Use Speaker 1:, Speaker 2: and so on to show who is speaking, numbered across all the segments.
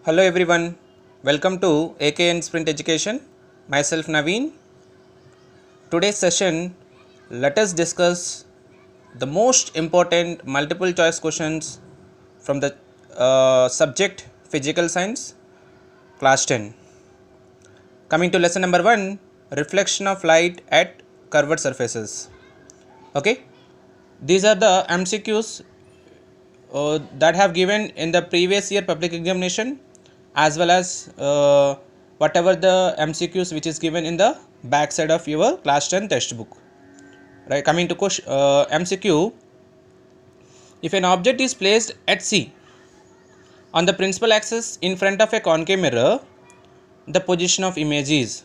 Speaker 1: Hello everyone, welcome to AKN Sprint Education. Myself Naveen. Today's session, let us discuss the most important multiple choice questions from the subject Physical Science, class 10. Coming to lesson number 1, reflection of light at curved surfaces. Okay, these are the MCQs that have given in the previous year public examination, as well as whatever the MCQs which is given in the back side of your class 10 textbook. Right, coming to MCQ, if an object is placed at C on the principal axis in front of a concave mirror, the position of image is,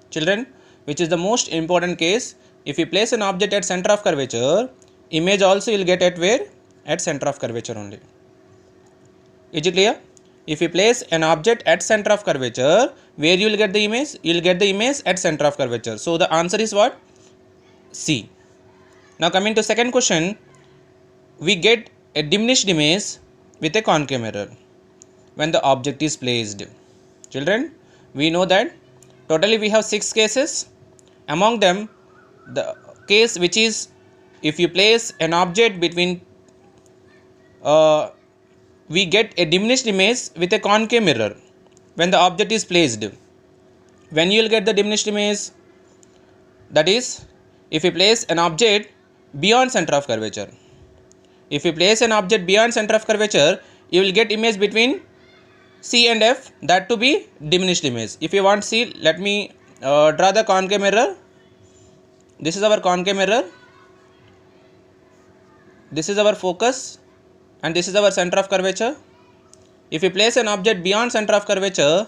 Speaker 1: children, which is the most important case. If you place an object at center of curvature, image also you will get at where? At center of curvature only. Is it clear? If you place an object at center of curvature, where you will get the image? You will get the image at center of curvature. So the answer is what? C. Now coming to second question, we get a diminished image with a concave mirror when the object is placed. Children, we know that totally we have 6 cases. Among them, the case which is if you place an object between we get a diminished image with a concave mirror when the object is placed. When you will get the diminished image? That is, if you place an object beyond center of curvature. If you place an object beyond center of curvature, you will get image between C and F, that to be diminished image. If you want C, let me draw the concave mirror. This is our concave mirror. This is our focus. And this is our center of curvature. If you place an object beyond center of curvature,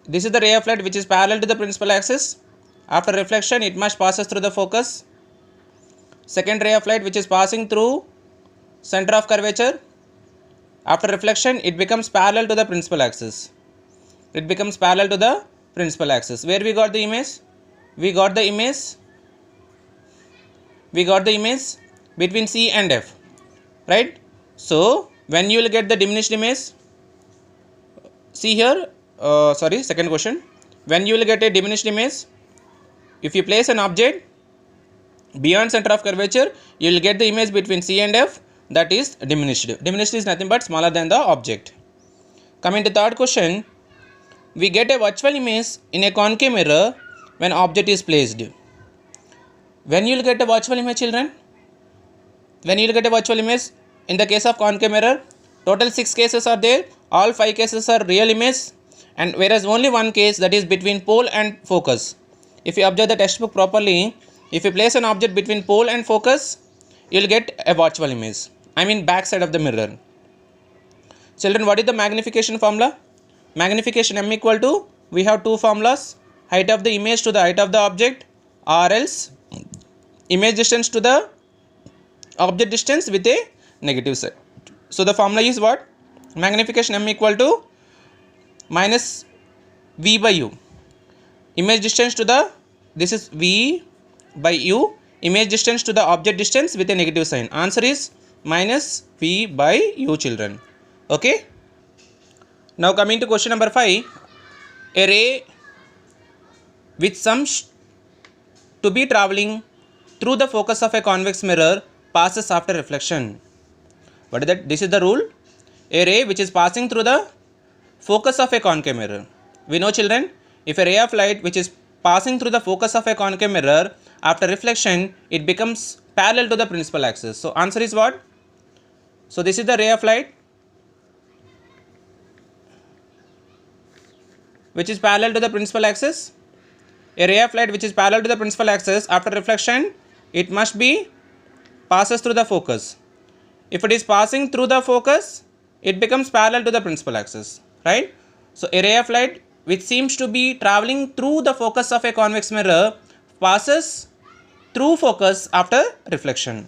Speaker 1: this is the ray of light which is parallel to the principal axis. After reflection, it must passes through the focus. Second ray of light which is passing through center of curvature. After reflection, it becomes parallel to the principal axis. It becomes parallel to the principal axis. Where we got the image? We got the image between C and F, right? So when you will get the diminished image, see here, second question, when you will get a diminished image, if you place an object beyond center of curvature, you will get the image between C and F, that is diminished. Diminished is nothing but smaller than the object. Coming to third question, we get a virtual image in a concave mirror when object is placed. When you will get a virtual image, children? When you will get a virtual image in the case of concave mirror, total 6 cases are there. All 5 cases are real image, and whereas only one case, that is between pole and focus. If you observe the textbook properly, if you place an object between pole and focus, you will get a virtual image. I mean back side of the mirror. Children, what is the magnification formula? Magnification M equal to, we have two formulas, height of the image to the height of the object, or else image distance to the object distance with a negative side. So the formula is what? Magnification M equal to minus V by U. Image distance to the, this is V by U, image distance to the object distance with a negative sign. Answer is minus V by U, children. Okay. Now coming to question number 5, a ray which seems to be traveling through the focus of a convex mirror passes after reflection. What is that? This is the rule. A ray which is passing through the focus of a concave mirror. We know, children, if a ray of light which is passing through the focus of a concave mirror, after reflection, it becomes parallel to the principal axis. So answer is what? So this is the ray of light which is parallel to the principal axis. A ray of light which is parallel to the principal axis, after reflection, it must be passes through the focus. If it is passing through the focus, it becomes parallel to the principal axis, right? So a ray of light which seems to be traveling through the focus of a convex mirror passes through focus after reflection.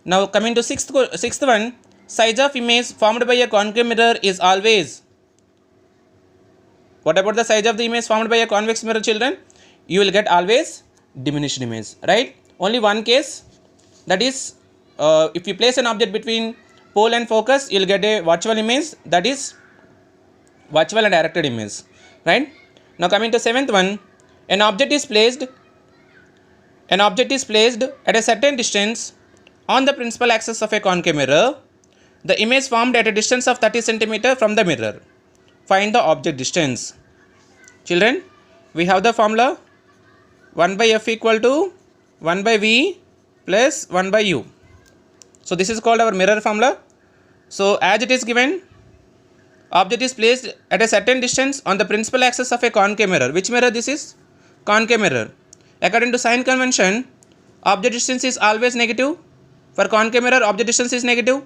Speaker 1: Now coming to sixth one, size of image formed by a concave mirror is always. What about the size of the image formed by a convex mirror, children? You will get always diminished image, right? Only one case, that is if you place an object between pole and focus, you'll get a virtual image, that is virtual and directed image, right? Now coming to seventh one, an object is placed at a certain distance on the principal axis of a concave mirror. The image formed at a distance of 30 cm from the mirror. Find the object distance. Children, we have the formula 1 by F equal to 1 by V plus 1 by U. So this is called our mirror formula. So as it is given, object is placed at a certain distance on the principal axis of a concave mirror. Which mirror this is? Concave mirror. According to sign convention, object distance is always negative. For concave mirror, object distance is negative.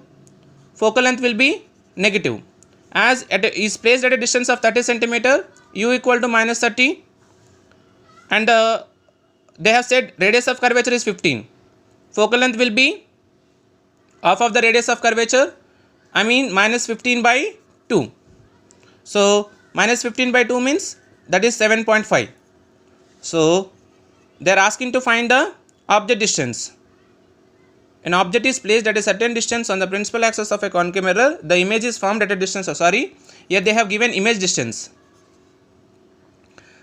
Speaker 1: Focal length will be negative. As it is placed at a distance of 30 cm, U equal to minus 30. And they have said radius of curvature is 15. Focal length will be half of the radius of curvature, I mean minus 15 by 2. So minus 15 by 2 means that is 7.5. So they are asking to find the object distance. An object is placed at a certain distance on the principal axis of a concave mirror. The image is formed at a distance. Here they have given image distance.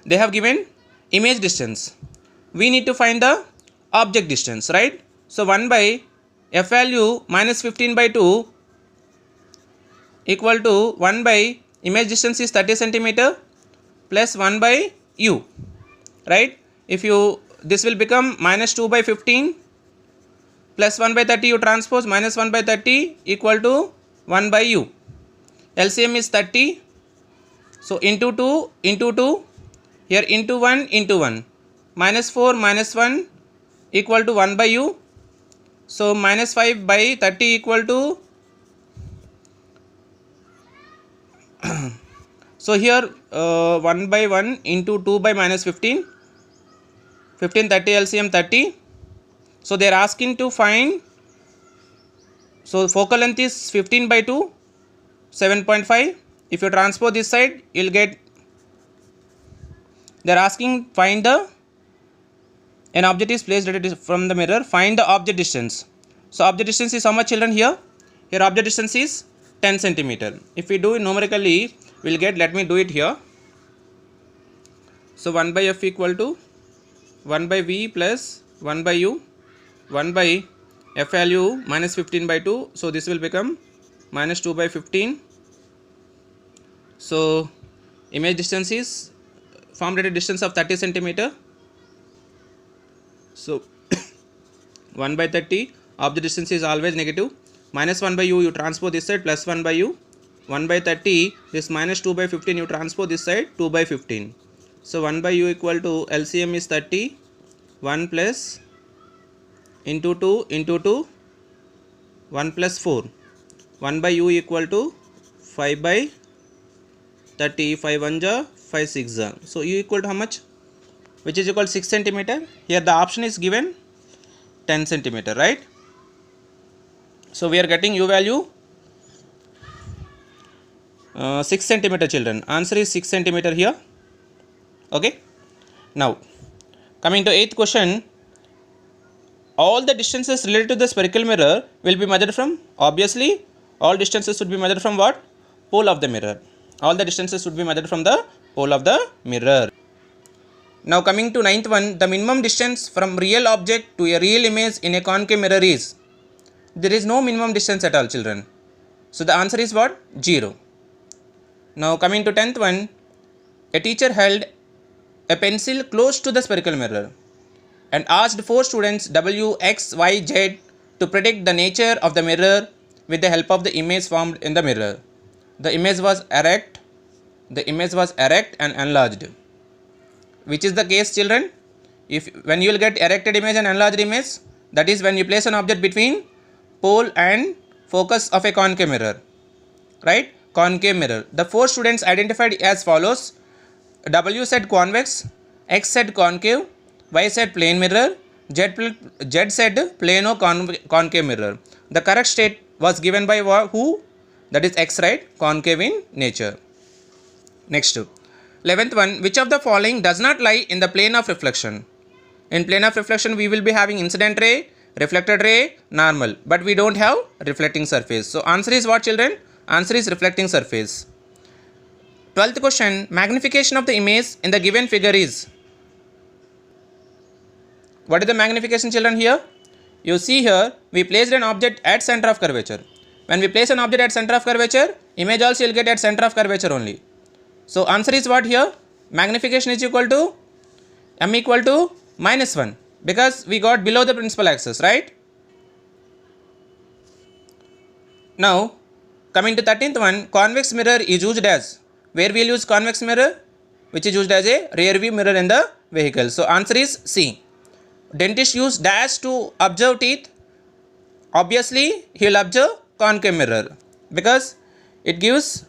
Speaker 1: They have given image distance. We need to find the object distance, right? So 1 by F value minus 15 by 2 equal to 1 by image distance is 30 cm plus 1 by U, right? This will become minus 2 by 15 plus 1 by 30 U transpose minus 1 by 30 equal to 1 by U. LCM is 30. So into 2 into 2, here into 1 into 1. Minus 4 minus 1 equal to 1 by U. So minus 5 by 30 equal to so here 1 by 1 into 2 by minus 15. 15 30 LCM 30. So they are asking to find, so focal length is 15 by 2, 7.5. If you transpose this side, you will get, they are asking find an object is placed from the mirror, find the object distance. So object distance is how much, children? Here object distance is 10 cm. If we do it numerically, we will get, let me do it here. So 1 by F equal to 1 by V plus 1 by U, 1 by F value minus 15 by 2. So this will become minus 2 by 15. So image distance is formed at a distance of 30 cm. So 1 by 30, object distance is always negative. Minus 1 by U, you transpose this side, plus 1 by U. 1 by 30, this minus 2 by 15, you transpose this side, 2 by 15. So 1 by U equal to LCM is 30. 1 plus into 2 into 2, 1 plus 4. 1 by U equal to 5 by 30, 5 1 ja, 5 6 ja. So U equal to how much? Which is equal to 6 cm. Here the option is given 10 cm, right? So we are getting U value 6 cm, children. Answer is 6 cm here. Okay. Now coming to 8th question. All the distances related to the spherical mirror will be measured from, obviously all distances should be measured from what? Pole of the mirror. All the distances should be measured from the pole of the mirror. Now coming to 9th one, the minimum distance from real object to a real image in a concave mirror is, there is no minimum distance at all, children. So the answer is what? 0. Now coming to 10th one, a teacher held a pencil close to the spherical mirror and asked 4 students W, X, Y, Z to predict the nature of the mirror with the help of the image formed in the mirror. The image was erect and enlarged. Which is the case, children? When you will get erected image and enlarged image, that is when you place an object between pole and focus of a concave mirror, right? Concave mirror. The 4 students identified as follows: W said convex, X said concave, Y said plane mirror, Z said plano concave mirror. The correct state was given by who? That is X, right? Concave in nature. Next, 11th one, which of the following does not lie in the plane of reflection? In plane of reflection, we will be having incident ray, reflected ray, normal. But we don't have reflecting surface. So answer is what, children? Answer is reflecting surface. 12th question, magnification of the image in the given figure is. What is the magnification, children, here? You see here, we placed an object at center of curvature. When we place an object at center of curvature, image also will get at center of curvature only. So answer is what here? Magnification is equal to m equal to -1 because we got below the principal axis, right? Now coming to 13th one, convex mirror is used as. Where we will use convex mirror? Which is used as a rear view mirror in the vehicle. So answer is C. Dentist use dash to observe teeth. Obviously he will observe concave mirror because it gives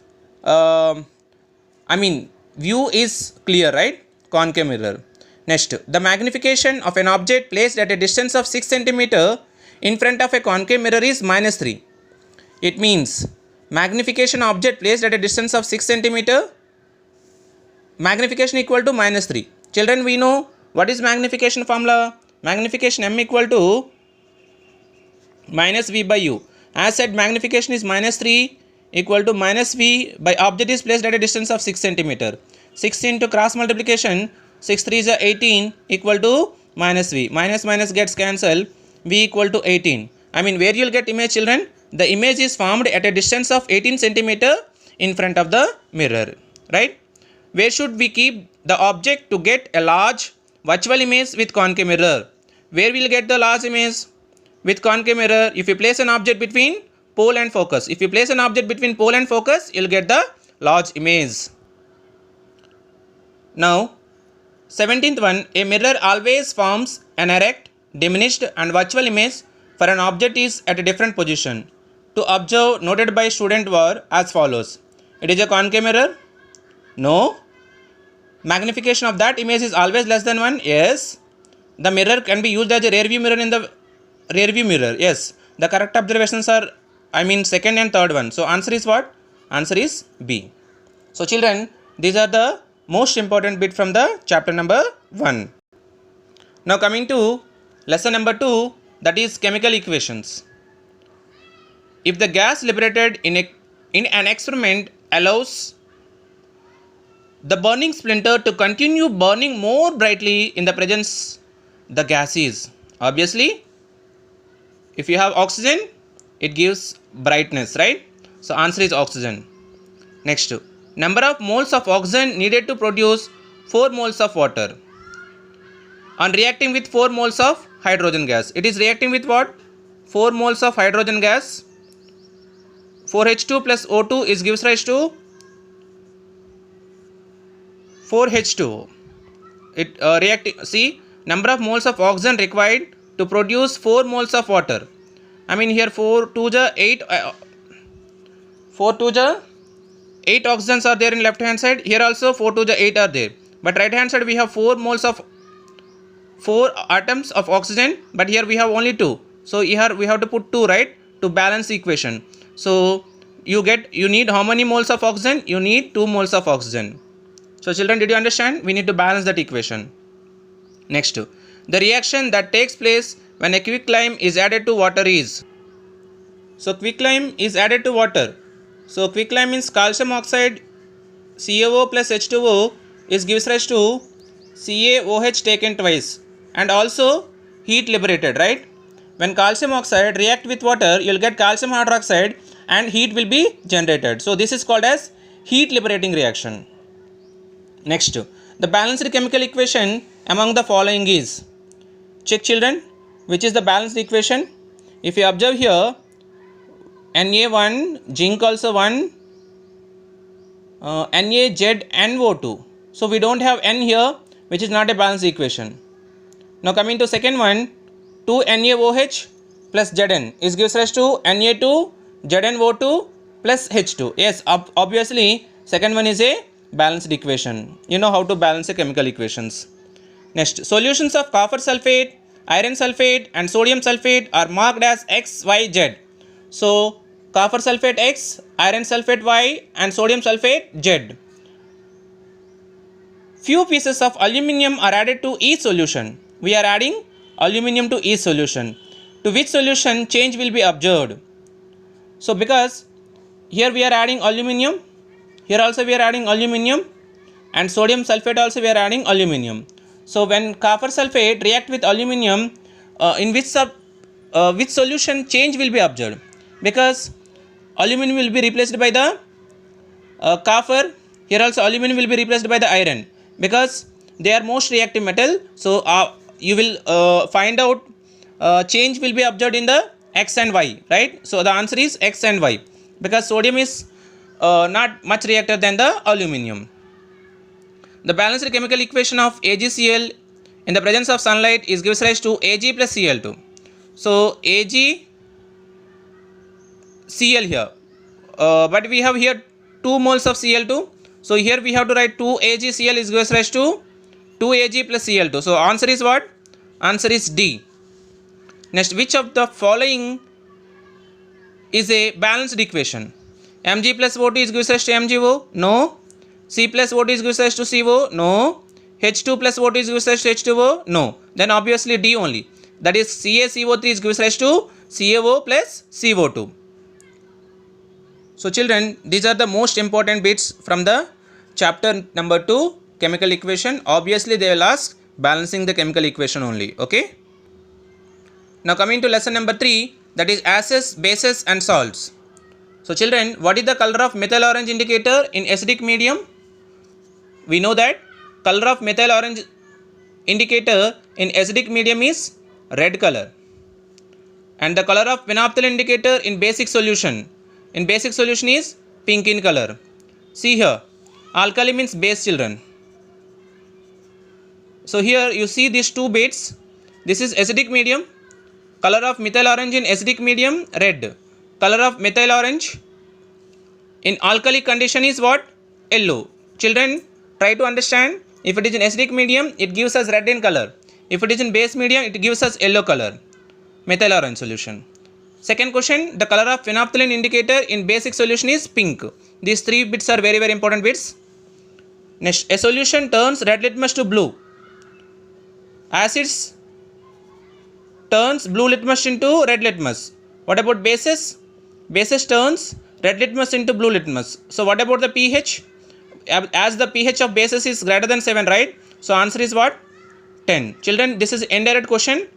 Speaker 1: view is clear, right? Concave mirror. Next, the magnification of an object placed at a distance of 6 cm in front of a concave mirror is -3. It means magnification object placed at a distance of 6 cm, magnification equal to -3. Children, we know what is magnification formula. Magnification m equal to -v by u. As said, magnification is -3 equal to -v by object is placed at a distance of 6 cm. 6 into cross multiplication, 6 3 is 18 equal to -v. Minus gets cancelled, v equal to 18. Where you will get image, children? The image is formed at a distance of 18 cm in front of the mirror, right? Where should we keep the object to get a large virtual image with concave mirror? Where will get the large image with concave mirror? If you place an object between pole and focus. If you place an object between pole and focus, you will get the large image. Now 17th one, a mirror always forms an erect, diminished and virtual image for an object is at a different position. To observe noted by student were as follows. It is a concave mirror? No. Magnification of that image is always less than 1? Yes. The mirror can be used as a rear view mirror in the rear view mirror? Yes. The correct observations are second and third one. So answer is what? Answer is B. So children, these are the most important bit from the chapter number 1. Now coming to lesson number 2, that is chemical equations. If the gas liberated in an experiment allows the burning splinter to continue burning more brightly in the presence the gas is. Obviously, if you have oxygen, it gives brightness, right? So answer is oxygen. Next, number of moles of oxygen needed to produce 4 moles of water. On reacting with 4 moles of hydrogen gas. It is reacting with what? 4 moles of hydrogen gas. 4H2 plus O2 is gives rise to 4H2. It reacting. See, number of moles of oxygen required to produce 4 moles of water. Here 4 to the 8. 4 to the 8 oxygens are there in left hand side. Here also 4 to the 8 are there. But right hand side we have 4 moles of 4 atoms of oxygen. But here we have only 2. So here we have to put 2, right, to balance the equation. So you need how many moles of oxygen? You need 2 moles of oxygen. So children, did you understand? We need to balance that equation. Next, the reaction that takes place when a quicklime is added to water is. So quicklime is added to water. So quicklime means calcium oxide CaO plus H2O is gives rise to CaOH taken twice and also heat liberated, right? When calcium oxide react with water, you will get calcium hydroxide and heat will be generated. So this is called as heat liberating reaction. Next, the balanced chemical equation among the following is. Check children, which is the balanced equation? If you observe here, Na1, zinc also 1, NaZnO2. So we don't have N here, which is not a balanced equation. Now coming to second one, 2NaOH plus Zn is gives rise to Na2 ZnO2 plus H2. Yes, obviously second one is a balanced equation. You know how to balance the chemical equations. Next, solutions of copper sulfate, iron sulfate and sodium sulfate are marked as X, Y, Z. So copper sulfate X, iron sulfate Y and sodium sulfate Z. Few pieces of aluminium are added to each solution. We are adding aluminium to each solution. to which solution change will be observed? So because here we are adding aluminium, here also we are adding aluminium, and sodium sulfate also we are adding aluminium. So when copper sulfate react with aluminium, in which solution change will be observed? Because aluminium will be replaced by the copper, here also aluminium will be replaced by the iron, because they are most reactive metal. So you will find out change will be observed in the X and Y, right? So the answer is X and Y, because sodium is not much reactive than the aluminium. The balanced chemical equation of AgCl in the presence of sunlight is gives rise to Ag plus Cl2. So AgCl here, but we have here 2 moles of Cl2. So here we have to write 2AgCl is gives rise to 2Ag plus Cl2. So answer is what? Answer is D. Next, which of the following is a balanced equation? Mg plus O2 is gives rise to MgO? No. C plus O2 is gives rise to CO? No. H2 plus O2 is gives rise to H2O? No. Then obviously D only. That is CaCO3 is gives rise to CaO plus CO2. So children, these are the most important bits from the chapter number 2, chemical equation. Obviously they will ask balancing the chemical equation only. Okay. Now coming to lesson number 3, that is acids, bases and salts. So children, what is the color of methyl orange indicator in acidic medium? We know that color of methyl orange indicator in acidic medium is red color. And the color of phenolphthalein indicator in basic solution is pink in color. See here, alkali means base, children. So here you see these 2 bits. This is acidic medium. Color of methyl orange in acidic medium, red. Color of methyl orange in alkali condition is what? Yellow. Children, try to understand. If it is in acidic medium, it gives us red in color. If it is in base medium, it gives us yellow color. Methyl orange solution. Second question, the color of phenolphthalein indicator in basic solution is pink. These 3 bits are very important bits. Next, a solution turns red litmus to blue. Acids turns blue litmus into red litmus. What about bases? Bases turns red litmus into blue litmus. So what about the pH? As the pH of bases is greater than 7, right? So answer is what? 10. Children, this is indirect question.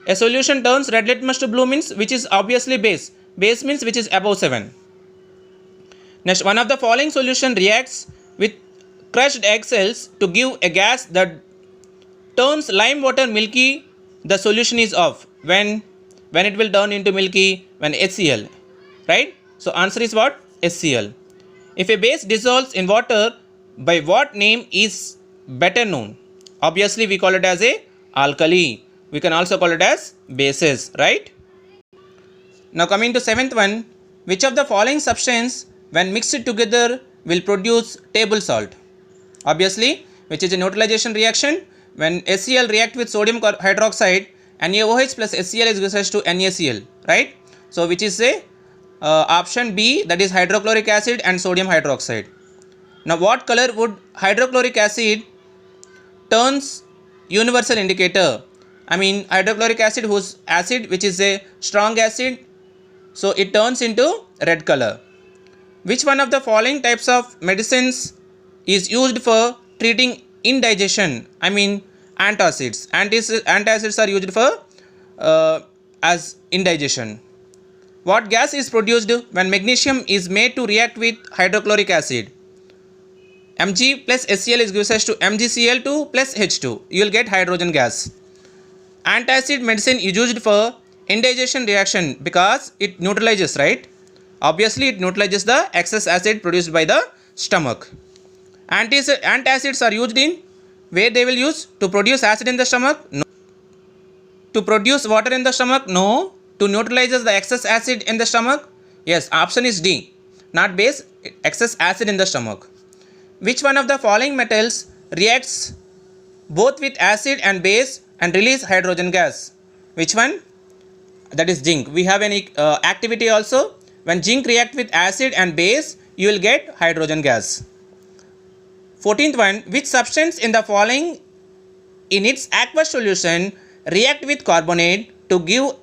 Speaker 1: A solution turns red litmus to blue means which is obviously base. Base means which is above 7. Next, one of the following solution reacts with crushed egg cells to give a gas that turns lime water milky. The solution is off. When it will turn into milky? When HCl, right? So answer is what? HCl. If a base dissolves in water, by what name is better known? Obviously we call it as a alkali. We can also call it as bases, right? Now coming to 7th one, which of the following substance when mixed together will produce table salt? Obviously, which is a neutralization reaction. When HCl react with sodium hydroxide, NaOH plus HCl is gives to NaCl, right? So which is a option B, that is hydrochloric acid and sodium hydroxide. Now what color would hydrochloric acid turns universal indicator? I mean hydrochloric acid whose acid which is a strong acid, so it turns into red color. Which one of the following types of medicines is used for treating indigestion? I mean antacids. Antacids are used for as indigestion. What gas is produced when magnesium is made to react with hydrochloric acid? Mg plus HCl is gives us to MgCl2 plus H2. You will get hydrogen gas. Antacid medicine is used for indigestion reaction because it neutralizes, right? Obviously it neutralizes the excess acid produced by the stomach. Antacids are used in where they will use to produce acid in the stomach? No. To produce water in the stomach? No. To neutralizes the excess acid in the stomach? Yes, option is D. Not base, excess acid in the stomach. Which one of the following metals reacts both with acid and base and release hydrogen gas? Which one? That is zinc. We have any activity also. When zinc react with acid and base, you will get hydrogen gas. 14th one, which substance in the following in its aqueous solution react with carbonate to give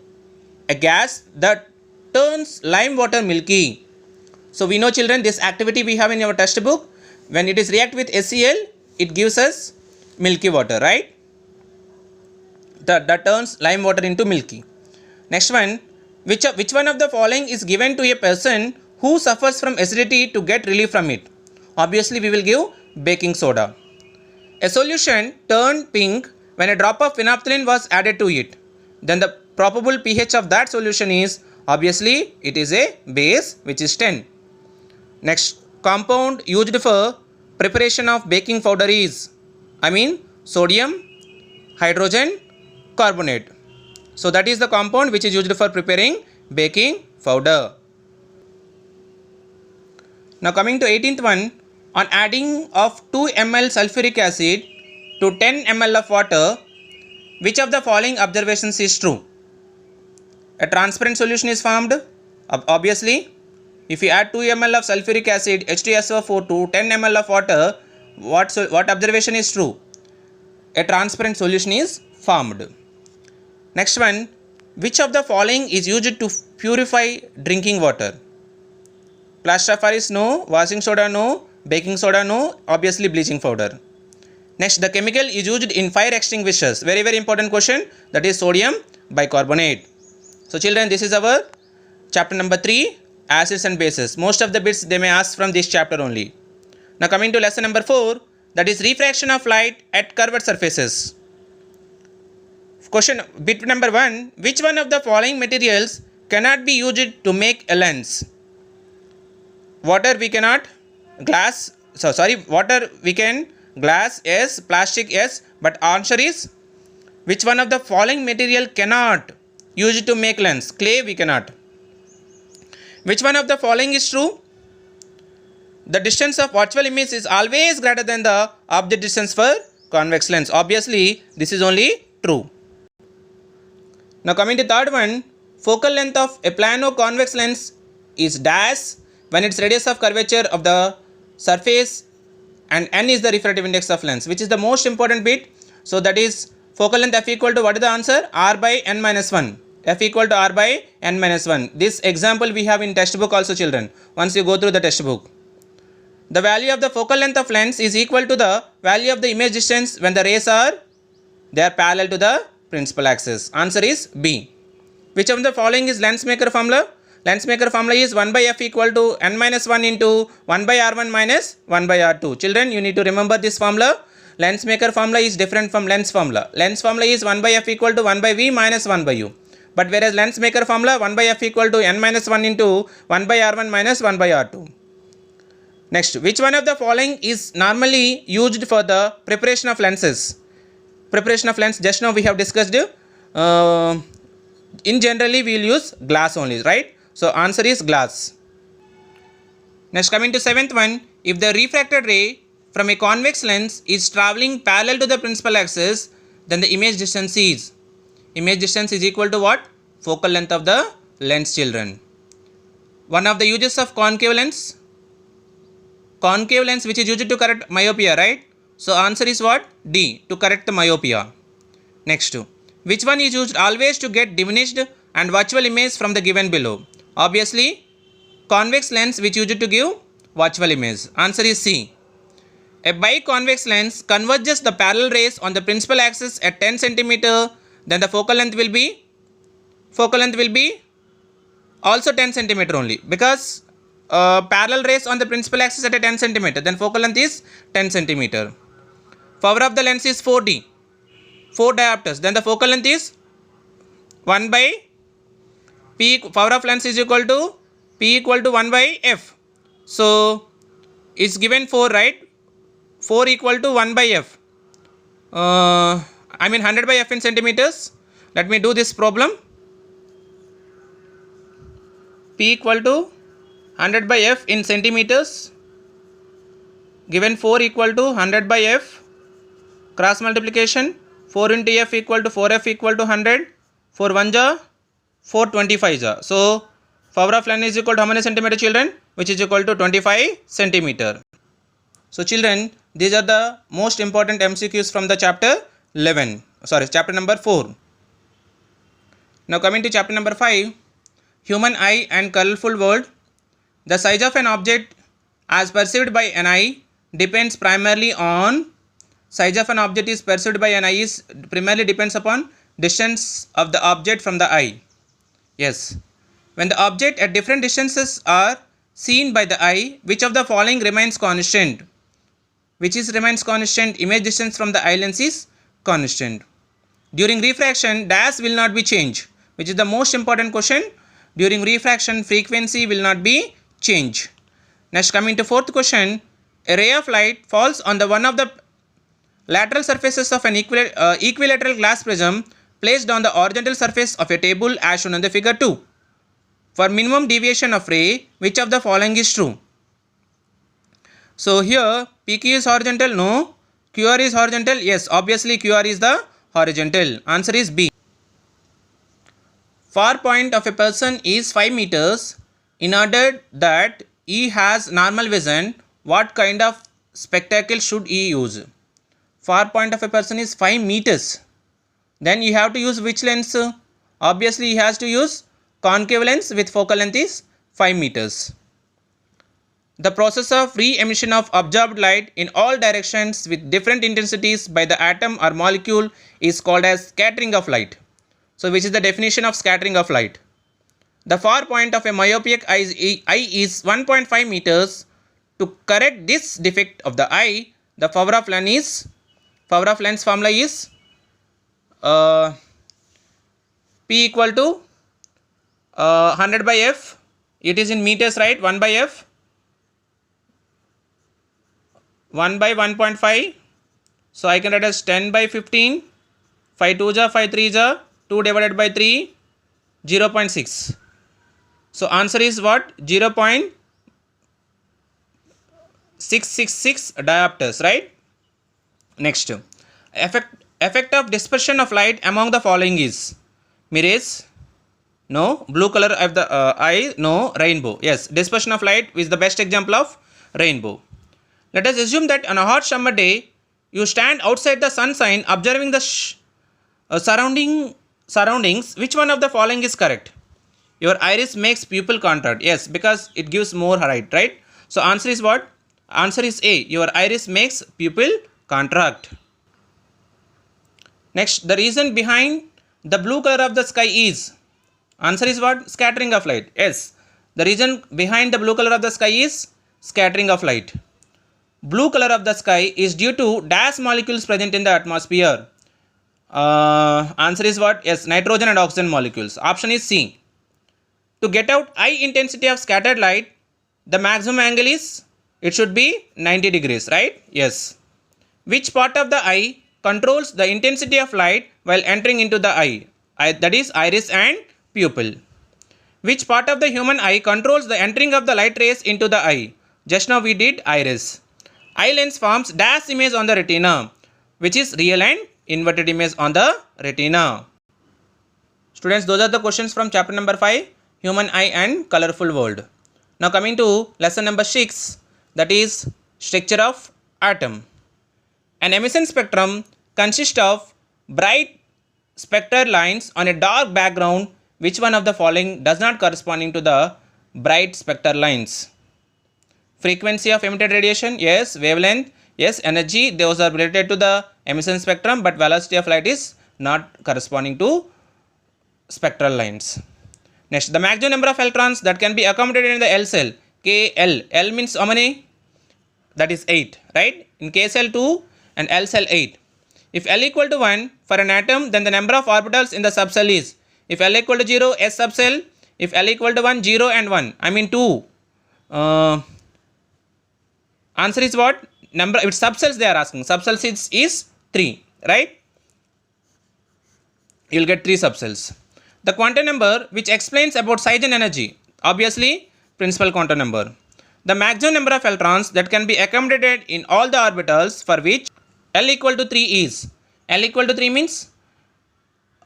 Speaker 1: a gas that turns lime water milky. So we know children, this activity we have in our textbook, when it is react with HCl, it gives us milky water, right? That turns lime water into milky. Next one, which one of the following is given to a person who suffers from acidity to get relief from it? Obviously we will give baking soda. A solution turned pink when a drop of phenolphthalein was added to it. Then the probable pH of that solution is, obviously it is a base, which is 10. Next, compound used for preparation of baking powder is, sodium hydrogen carbonate. So that is the compound which is used for preparing baking powder. Now coming to 18th one, on adding of 2 ml sulfuric acid to 10 ml of water, which of the following observations is true? A transparent solution is formed. Obviously, if you add 2 ml of sulfuric acid H2SO4 to 10 ml of water, what observation is true? A transparent solution is formed. Next one, which of the following is used to purify drinking water? Plaster of Paris no, washing soda no, baking soda no, obviously bleaching powder. Next, the chemical is used in fire extinguishers. Very very important question, that is sodium bicarbonate. So children, this is our chapter number 3, acids and bases. Most of the bits they may ask from this chapter only. Now coming to lesson number 4, that is refraction of light at curved surfaces. Question bit number 1, which one of the following materials cannot be used to make a lens? Water we cannot, water we can, glass yes, plastic yes, but answer is, which one of the following material cannot use to make lens? Clay we cannot. Which one of the following is true? The distance of virtual image is always greater than the object distance for convex lens. Obviously this is only true. Now coming to third one, focal length of a plano convex lens is dash when its radius of curvature of the surface and n is the refractive index of lens, which is the most important bit. So that is focal length f equal to, what is the answer? R by n minus 1. F equal to R by n minus 1. This example we have in textbook also children, once you go through the textbook. The value of the focal length of lens is equal to the value of the image distance when the rays are parallel to the principal axis. Answer is B. Which of the following is lens maker formula? Lens maker formula is 1 by f equal to n minus 1 into 1 by r1 minus 1 by r2. Children, you need to remember this formula. Lens maker formula is different from lens formula. Lens formula is 1 by f equal to 1 by v minus 1 by u. But whereas lens maker formula 1 by f equal to n minus 1 into 1 by r1 minus 1 by r2. Next, which one of the following is normally used for the preparation of lenses? Preparation of lens, just now we have discussed. In generally we will use glass only, right? So answer is glass. Next, coming to 7th one, if the refracted ray from a convex lens is travelling parallel to the principal axis, then the image distance is equal to what? Focal length of the lens, children. One of the uses of concave lens which is used to correct myopia, right? So answer is what? D, to correct the myopia. Next, which one is used always to get diminished and virtual image from the given below? Obviously convex lens which used to give virtual image. Answer is C. A biconvex lens converges the parallel rays on the principal axis at 10 cm, then the focal length will be also 10 cm only, because parallel rays on the principal axis at a 10 cm, then focal length is 10 cm. Power of the lens is 4D, 4 diopters, then the focal length is 1 by P. Power of lens is equal to P equal to 1 by F. So it's given 4, right? 4 equal to 1 by F. 100 by F in centimeters. Let me do this problem. P equal to 100 by F in centimeters. Given 4 equal to 100 by F. Cross multiplication. 4 into F equal to 4F equal to 100. 4 1 ja, 4 25 ja. So power of lens is equal to how many centimeter, children? Which is equal to 25 centimeter. So children, these are the most important MCQs from the chapter 11. Chapter number 4. Now coming to chapter number 5, human eye and colorful world. The size of an object as perceived by an eye depends primarily on size of an object is perceived by an eye is primarily depends upon distance of the object from the eye. Yes. When the object at different distances are seen by the eye, which of the following remains constant? Which is remains constant? Image distance from the eye lens is constant. During refraction, dash will not be changed, which is the most important question. During refraction, frequency will not be changed. Next, coming to fourth question, a ray of light falls on the one of the lateral surfaces of an equilateral glass prism placed on the horizontal surface of a table as shown in the figure 2. For minimum deviation of ray, which of the following is true? So here PQ is horizontal, no. QR is horizontal, yes, obviously QR is the horizontal. Answer is B. Far point of a person is 5 meters. In order that he has normal vision, what kind of spectacle should he use? Far point of a person is 5 meters. Then you have to use which lens? Obviously he has to use concave lens with focal length is 5 meters. The process of re-emission of absorbed light in all directions with different intensities by the atom or molecule is called as scattering of light. So which is the definition of scattering of light? The far point of a myopic eye is 1.5 meters. To correct this defect of the eye, the power of lens formula is P equal to 100 by F. It is in meters, right? 1 by F. 1 by 1.5. So I can write as 10 by 15. 5 2 ja, 5 3 ja, 2 divided by 3, 0.6. So answer is what? 0.666 diopters, right? Next, effect of dispersion of light among the following is mirage, no. Blue color of the eye, no. Rainbow, yes. Dispersion of light is the best example of rainbow. Let us assume that on a hot summer day, you stand outside the sunshine observing the surroundings. Which one of the following is correct? Your iris makes pupil contract. Yes, because it gives more light, right? So answer is what? Answer is A. Your iris makes pupil contract. Next, the reason behind the blue color of the sky is. Answer is what? Scattering of light. Yes. The reason behind the blue color of the sky is scattering of light. Blue color of the sky is due to dash molecules present in the atmosphere. Answer is what? Yes, nitrogen and oxygen molecules. Option is C. To get out high intensity of scattered light, the maximum angle is, it should be 90 degrees, right? Yes. Which part of the eye controls the intensity of light while entering into the eye? That is iris and pupil. Which part of the human eye controls the entering of the light rays into the eye? Just now we did iris. Eye lens forms dash image on the retina, which is real and inverted image on the retina. Students, those are the questions from chapter number 5, human eye and colorful world. Now coming to lesson number 6, that is structure of atom. An emission spectrum consists of bright spectral lines on a dark background. Which one of the following does not corresponding to the bright spectral lines? Frequency of emitted radiation, yes. Wavelength, yes. Energy, those are related to the emission spectrum, but velocity of light is not corresponding to spectral lines. Next, the maximum number of electrons that can be accommodated in the L cell, KL. L means how many? That is 8, right? In K cell 2 and L cell 8. If L equal to 1 for an atom, then the number of orbitals in the subcell is, if L equal to 0, S subcell. If L equal to 1, 0 and 1. I mean 2. Answer is what? Number, it's subcells they are asking. Subcells is 3, right? You will get 3 subcells. The quantum number which explains about size and energy. Obviously, principal quantum number. The maximum number of electrons that can be accommodated in all the orbitals for which L equal to 3 is. L equal to 3 means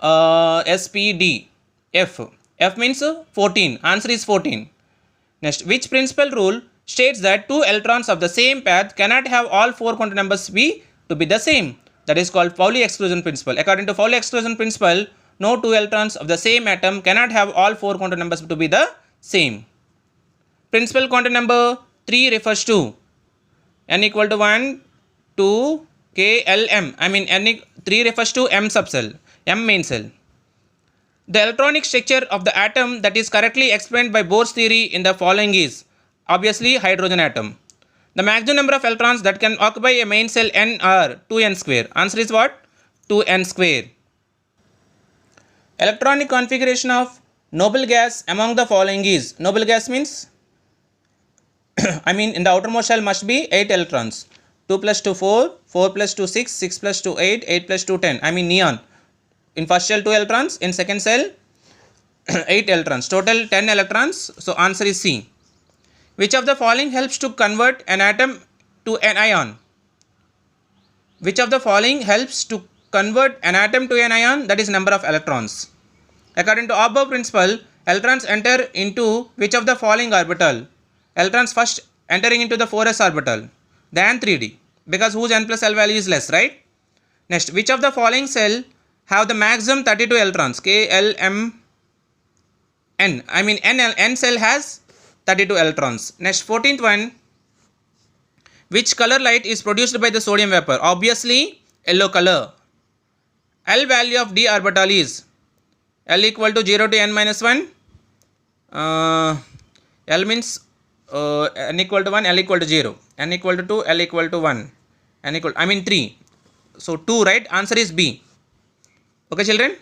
Speaker 1: SPD. F. F means 14. Answer is 14. Next, which principal rule states that 2 electrons of the same path cannot have all 4 quantum numbers to be the same? That is called Pauli exclusion principle. According to Pauli exclusion principle, no two electrons of the same atom cannot have all four quantum numbers to be the same. Principal quantum number 3 refers to n equal to 1, 2, k, l, m. I mean 3 refers to m subcell, m main cell. The electronic structure of the atom that is correctly explained by Bohr's theory in the following is obviously hydrogen atom. The maximum number of electrons that can occupy a main cell n are 2n square. Answer is what? 2n square. Electronic configuration of noble gas among the following is, noble gas means I mean in the outermost shell must be 8 electrons. 2 plus 2 4, 4 plus 2 6, 6 plus 2 8, 8 plus 2 10. I mean neon. In first shell 2 electrons, in second cell 8 electrons. Total 10 electrons. So answer is C. Which of the following helps to convert an atom to an ion? Which of the following helps to convert an atom to an ion? That is number of electrons. According to above principle, electrons enter into which of the following orbital? Electrons first entering into the 4s orbital, then 3d, because whose n plus l value is less, right? Next, which of the following cell have the maximum 32 electrons? K, L, M, N. I mean n cell has 32 electrons. Next, 14th one. Which color light is produced by the sodium vapor? Obviously yellow color. L value of d orbital is L equal to 0 to n minus 1. L means n equal to 1, L equal to 0. N equal to 2, L equal to 1. N equal, I mean 3. So 2, right? Answer is B. Okay, children.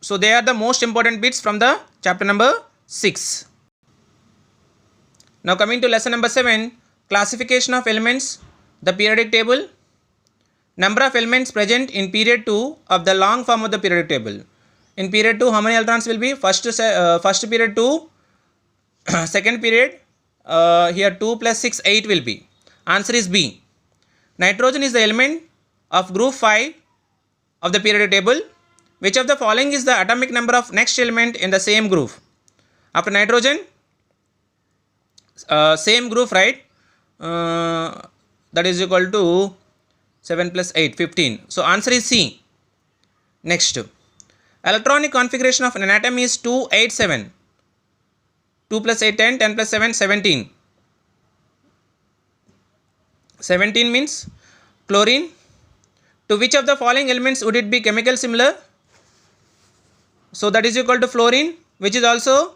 Speaker 1: So they are the most important bits from the chapter number 6. Now coming to lesson number 7. Classification of elements, the periodic table. Number of elements present in period 2 of the long form of the periodic table. In period 2, how many electrons will be? First period 2, second period, here 2 plus 6, 8 will be. Answer is B. Nitrogen is the element of group 5 of the periodic table. Which of the following is the atomic number of next element in the same group? After nitrogen, same group, right? That is equal to 7 plus 8, 15. So answer is C. Next, electronic configuration of an atom is 2, 8, 7. 2 plus 8, 10, 10 plus 7, 17. 17 means chlorine. To which of the following elements would it be chemical similar? So that is equal to fluorine, which is also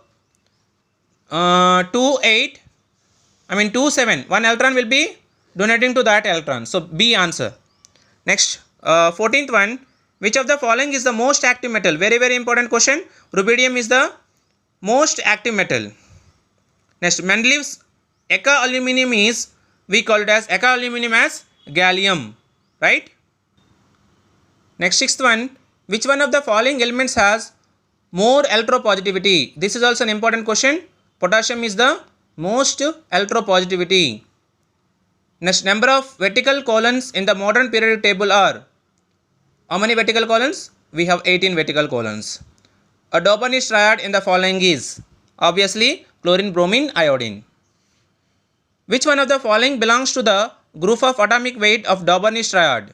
Speaker 1: 2, 8. I mean 2, 7. One electron will be donating to that electron. So B answer. Next, 14th one. Which of the following is the most active metal? Very, very important question. Rubidium is the most active metal. Next, Mendeleev's Eka aluminum is, we call it as Eka aluminum as gallium, right? Next, 6th one. Which one of the following elements has more electropositivity? This is also an important question. Potassium is the most electropositivity. Next, number of vertical columns in the modern periodic table are, how many vertical columns? We have 18 vertical columns. A Dobernish triad in the following is, obviously chlorine, bromine, iodine. Which one of the following belongs to the group of atomic weight of Dobernish triad?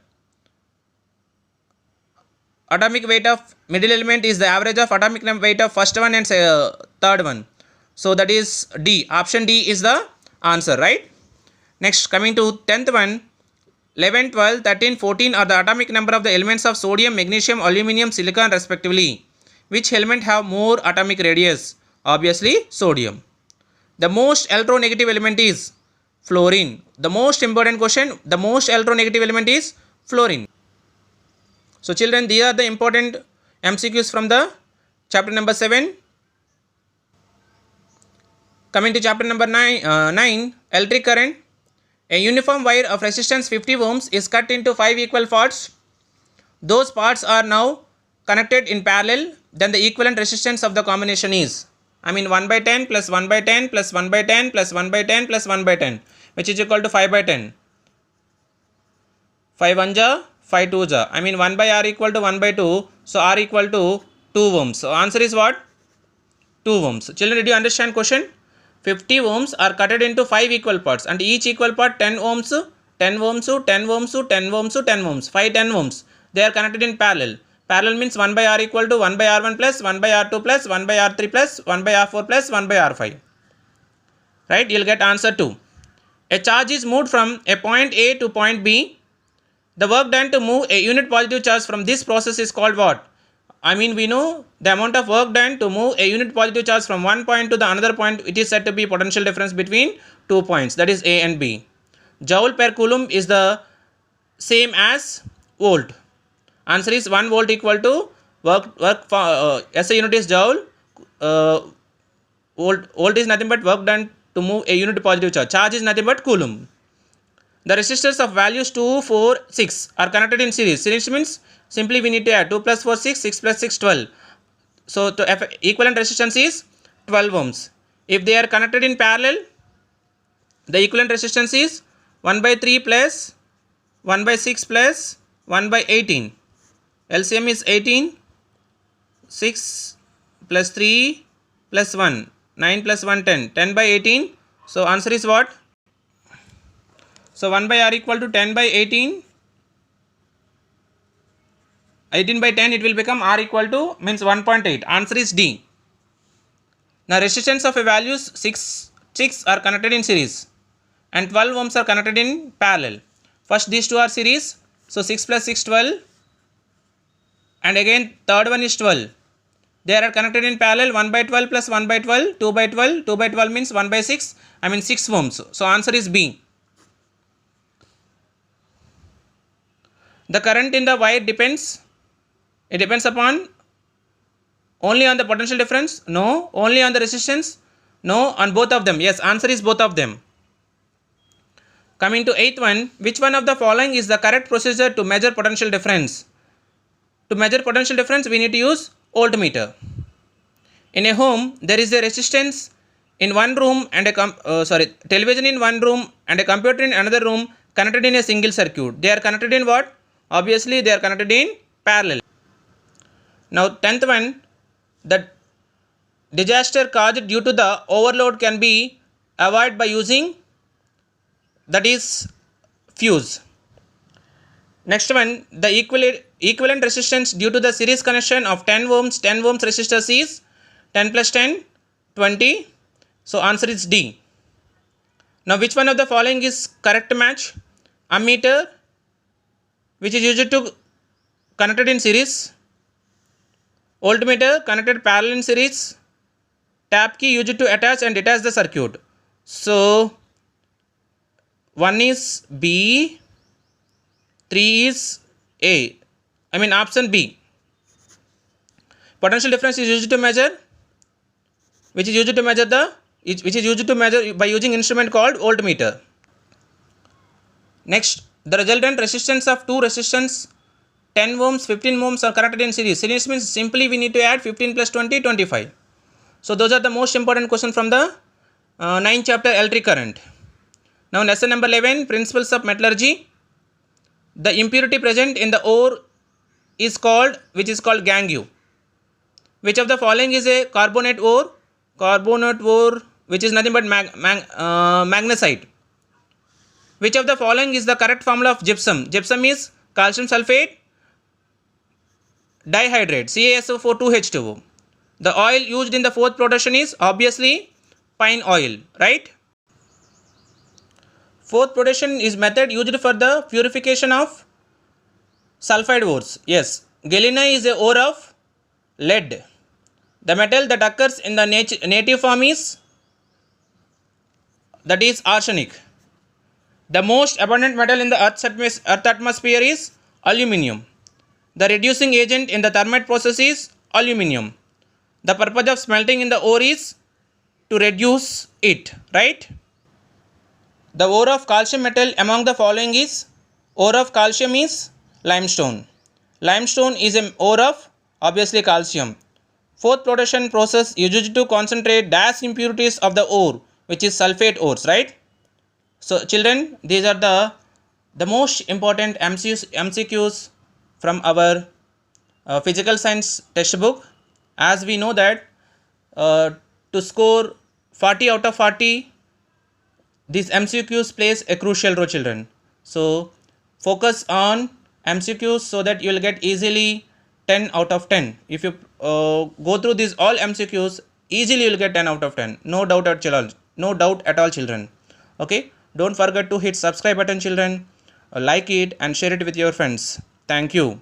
Speaker 1: Atomic weight of middle element is the average of atomic weight of first one and third one. So that is D. Option D is the answer, right? Next, coming to 10th one. 11, 12, 13, 14 are the atomic number of the elements of sodium, magnesium, aluminum, silicon respectively. Which element have more atomic radius? Obviously sodium. The most electronegative element is fluorine. The most important question, the most electronegative element is fluorine. So children, these are the important MCQs from the chapter number 7. Coming to chapter number 9, electric current. A uniform wire of resistance 50 ohms is cut into 5 equal parts. Those parts are now connected in parallel. Then the equivalent resistance of the combination is, I mean 1 by 10 plus 1 by 10 plus 1 by 10 plus 1 by 10 plus 1 by 10, which is equal to 5 by 10. 5 1 ja, 5 2 ja. I mean 1 by R equal to 1 by 2. So R equal to 2 ohms. So answer is what? 2 ohms. Children, did you understand question? 50 ohms are cutted into 5 equal parts and each equal part 10 ohms, 10 ohms, 10 ohms, 10 ohms, 10 ohms, 5 10 ohms. They are connected in parallel. Parallel means 1 by R equal to 1 by R1 plus 1 by R2 plus 1 by R3 plus 1 by R4 plus 1 by R5. Right? You'll get answer 2. A charge is moved from a point A to point B. The work done to move a unit positive charge from this process is called what? I mean, we know the amount of work done to move a unit positive charge from one point to the another point. It is said to be potential difference between 2 points, that is A and B. Joule per coulomb is the same as volt. Answer is 1 volt equal to work for SI unit is joule. Volt is nothing but work done to move a unit positive charge. Charge is nothing but coulomb. The resistors of values 2, 4, 6 are connected in series. Series means simply we need to add 2 plus 4, 6, 6 plus 6, 12. So to equivalent resistance is 12 ohms. If they are connected in parallel, the equivalent resistance is 1 by 3 plus 1 by 6 plus 1 by 18. LCM is 18, 6 plus 3 plus 1, 9 plus 1, 10. 10 by 18. So answer is what? So 1 by R equal to 10 by 18. 18 by 10 it will become R equal to means 1.8. Answer is D. Now resistance of a values 6 are connected in series and 12 ohms are connected in parallel. First these two are series. So 6 plus 6, 12. And again third one is 12. They are connected in parallel. 1 by 12 plus 1 by 12, 2 by 12. 2 by 12 means 1 by 6. I mean 6 ohms. So answer is B. The current in the wire depends. It depends upon only on the potential difference. No. Only on the resistance. No. On both of them. Yes. Answer is both of them. Coming to 8th one. Which one of the following is the correct procedure to measure potential difference? To measure potential difference we need to use voltmeter. In a home there is a resistance in one room and a television in one room and a computer in another room connected in a single circuit. They are connected in what? Obviously they are connected in parallel. Now 10th one, the disaster caused due to the overload can be avoided by using, that is, fuse. Next one, the equivalent resistance due to the series connection of 10 ohms resistors is 10 plus 10, 20. So answer is D. Now which one of the following is correct match? Ammeter, which is used to connected in series. Voltmeter connected parallel in series. Tap key used to attach and detach the circuit. So 1 is B, 3 is A. I mean option B. Potential difference is used to measure, which is used to measure by using instrument called voltmeter. Next, the resultant resistance of two resistance 10 ohms, 15 ohms are connected in series. Series means simply we need to add 15 plus 20, 25. So those are the most important questions from the 9th chapter electric current. Now lesson number 11, principles of metallurgy. The impurity present in the ore is called, which is called gangue. Which of the following is a carbonate ore? Carbonate ore, which is nothing but magnesite. Which of the following is the correct formula of gypsum? Gypsum is calcium sulfate dihydrate, CaSO4 2H2O. The oil used in the fourth production is obviously pine oil, right? Fourth production is method used for the purification of sulfide ores. Yes, galena is a ore of lead. The metal that occurs in the native form is, that is, arsenic. The most abundant metal in the Earth atmosphere is aluminium. The reducing agent in the thermite process is aluminium. The purpose of smelting in the ore is to reduce it, right? The ore of calcium metal among the following is, ore of calcium is limestone. Limestone is an ore of obviously calcium. Fourth production process is used to concentrate dash impurities of the ore, which is sulfate ores, right? So children, these are the most important MCQs from our physical science textbook. As we know that to score 40 out of 40, these MCQs plays a crucial role, children. So focus on MCQs so that you will get easily 10 out of 10. If you go through these all MCQs, easily you will get 10 out of 10. No doubt at all. No doubt at all, children. Okay. Don't forget to hit subscribe button, children. Like it and share it with your friends. Thank you.